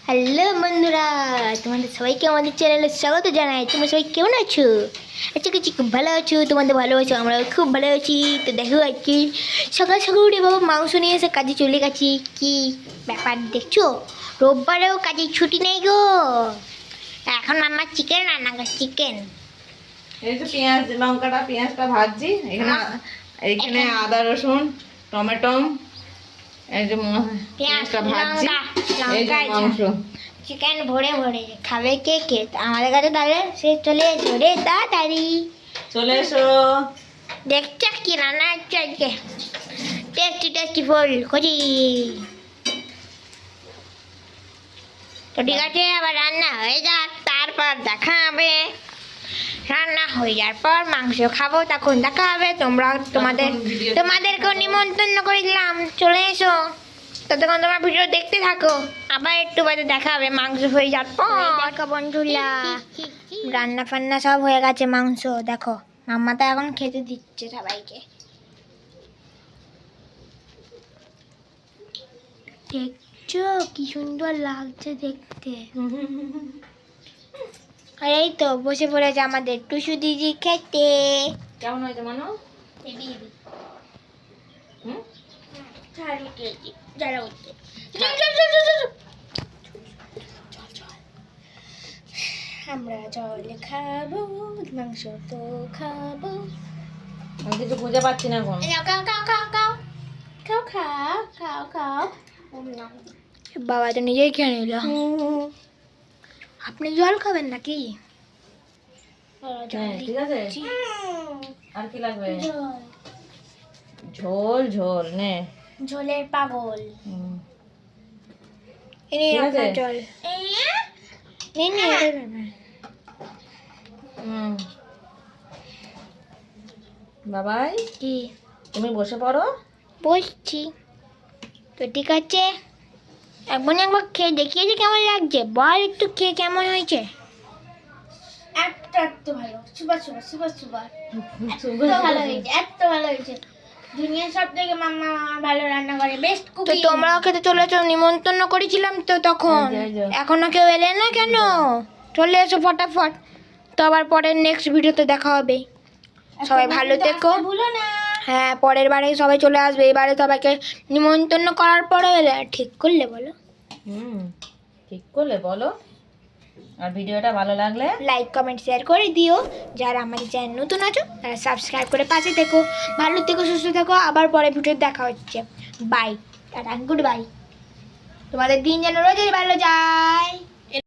Hello বন্ধুরা, তোমাদের সবাইকে আমাদের চ্যানেলে স্বাগত জানাই। তোমরা সবাই কেমন আছো? আচ্ছা কিছু খুব ভালো আছো, তোমাদের ভালোবাসো, আমরা খুব ভালো আছি। তো দেখো আজকে সকাল সকাল উঠে বাবা মাংস নিয়ে এসে কাজে চলে গেছি। কি ব্যাপার দেখছো? রোববারেও কাজে ছুটি নেই গো। এখন আমার চিকেন রান্না করছি, চিকেন। এই যে পেঁয়াজটা ভাজছি এখানে আদা রসুন টমেটো এই যে পেঁয়াজটা ভাজছি। এই যে মাংস চিকেন ভরে ভরে খাবে কে কে? আমাদের কাছে তাহলে সে চলে এসো রে, তাড়াতাড়ি চলে এসো। দেখছো কি রান্না হচ্ছে আজকে? টেস্টি টেস্টি ফুল খুঁজি। তো ঠিক আছে, আবার রান্না হয়ে যাক, তারপর দেখা হবে। রান্না হয়ে যাওয়ার পর মাংস খাবো, তখন দেখা হবে। তোমাদেরকেও নিমন্ত্রণ করে দিলাম, চলে এসো। ততক্ষণ তোমার ভিডিও দেখতে থাকো, আবার একটু বাদে দেখা হবে মাংস হয়ে যাওয়ার পর। দেখো বন্ধুরা, রান্না ফান্না সব হয়ে গেছে। মাংস দেখো, মাম্মা তো এখন খেতে দিচ্ছে সবাইকে। দেখছো কি সুন্দর লাগছে দেখতে। আর এই তো বসে পড়েছে আমাদের টুসু দিদি খেতে। কেমন হয়েছে মানো? আমরা জল খাবো, মাংস তো খাবো। আমি কিছু খুঁজে পাচ্ছি না এখন। খাও খাও খাও খাও খাও খাও খাও খাও। বাবা তো নিজেই খেয়ে নিল। আপনি জল খাবেন নাকি? হ্যাঁ ঠিক আছে। আর কি লাগবে? ঝোল ঝোল নে। ঝোলের পাগল। ঠিক আছে। জল বাবাই কি তুমি বসে পড়ো। বসছি তো ঠিক আছে। একবার খেয়ে দেখিয়েছি কেমন লাগছে, বল একটু খেয়ে কেমন হয়েছে। এত ভালো, সুপার সুপার সুপার সুপার, এত ভালো হয়েছে, এত ভালো হয়েছে। দুনিয়ার সব থেকে মাম্মা ভালো রান্না করে, বেস্ট কুকিং। তো তোমরাও খেতে চলেছো, নিমন্ত্রণ করেছিলাম তো তখন। এখনো কেউ এলে না কেন? চলে এসো ফটাফট। তো আবার পরের নেক্সট ভিডিওতে দেখা হবে। সবাই ভালো থেকো। ভুলো না। হ্যাঁ, পরের বারে সবাই চলে আসবে। এবারে সবাইকে নিমন্ত্রণ করার পরে ঠিক করলে বলো। ঠিক করলে বলো। আর ভিডিওটা ভালো লাগলে লাইক কমেন্ট শেয়ার করে দিও। যারা আমাদের চ্যানেল নতুন আছো তারা সাবস্ক্রাইব করে পাশে থেকো। ভালো থেকো, সুস্থ থেকো। আবার পরে ভিডিও দেখা হচ্ছে। Bye, tata, good bye. তোমাদের দিন যেন রোজই ভালো যায়।